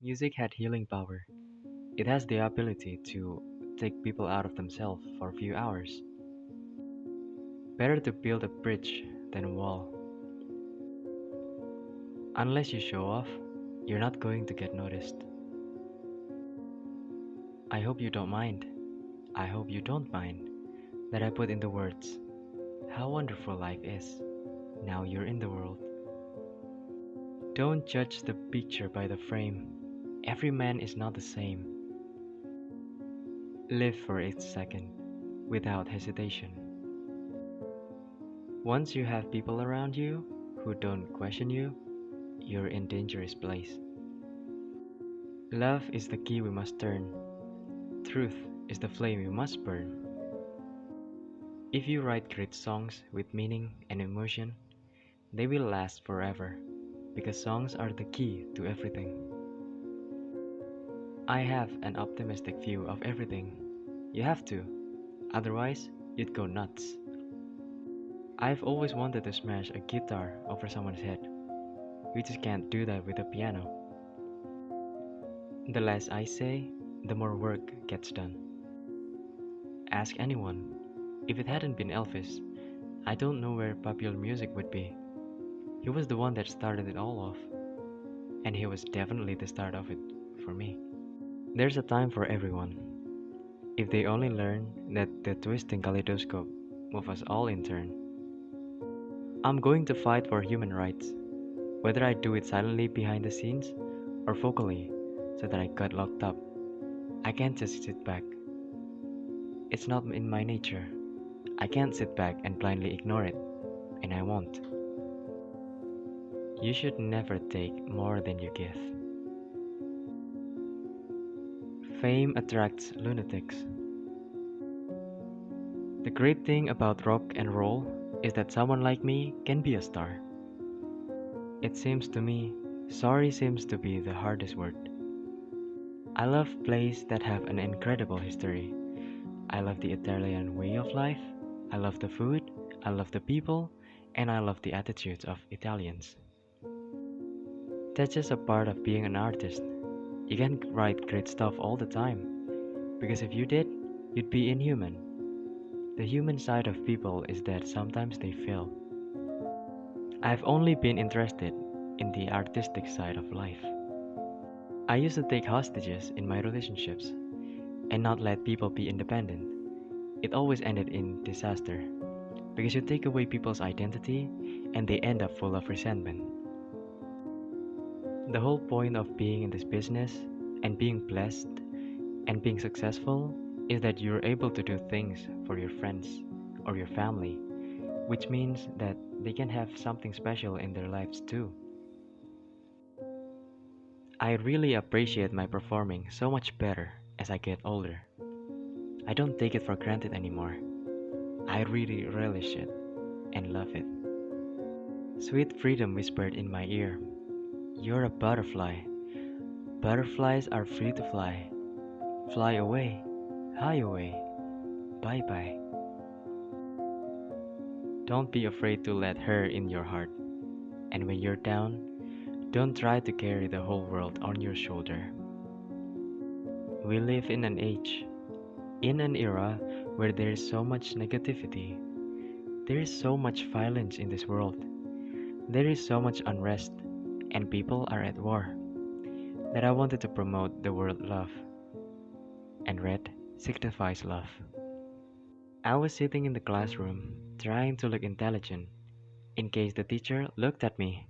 Music had healing power. It has the ability to take people out of themselves for a few hours. Better to build a bridge than a wall. Unless you show off, you're not going to get noticed. I hope you don't mind. I hope you don't mind that I put in the words how wonderful life is. Now you're in the world. Don't judge the picture by the frame. Every man is not the same. Live for each second without hesitation. Once you have people around you who don't question you, you're in dangerous place. Love is the key we must turn. Truth is the flame we must burn. If you write great songs with meaning and emotion, they will last forever because songs are the key to everything. I have an optimistic view of everything. You have to, otherwise, you'd go nuts. I've always wanted to smash a guitar over someone's head. We just can't do that with a piano. The less I say, the more work gets done. Ask anyone. If it hadn't been Elvis, I don't know where popular music would be. He was the one that started it all off, and he was definitely the start of it for me. There's a time for everyone. If they only learn that the twisting kaleidoscope moves us all in turn. I'm going to fight for human rights, whether I do it silently behind the scenes or vocally so that I got locked up. I can't just sit back. It's not in my nature. I can't sit back and blindly ignore it, and I won't. You should never take more than you give. Fame attracts lunatics. The great thing about rock and roll is that someone like me can be a star. It seems to me, sorry seems to be the hardest word. I love places that have an incredible history. I love the Italian way of life. I love the food. I love the people. And I love the attitudes of Italians. That's just a part of being an artist. You can't write great stuff all the time. Because if you did, you'd be inhuman. The human side of people is that sometimes they fail. I've only been interested in the artistic side of life. I used to take hostages in my relationships and not let people be independent. It always ended in disaster because you take away people's identity and they end up full of resentment. The whole point of being in this business and being blessed and being successful is that you're able to do things for your friends or your family, which means that they can have something special in their lives too. I really appreciate my performing so much better as I get older. I don't take it for granted anymore. I really relish it and love it. Sweet freedom whispered in my ear, "You're a butterfly. Butterflies are free to fly. Fly away, high away, bye bye." Don't be afraid to let her in your heart. And when you're down, don't try to carry the whole world on your shoulder. We live in an age, in an era where there is so much negativity. There is so much violence in this world. There is so much unrest, and people are at war, that I wanted to promote the word love. And red signifies love. I was sitting in the classroom, trying to look intelligent, in case the teacher looked at me.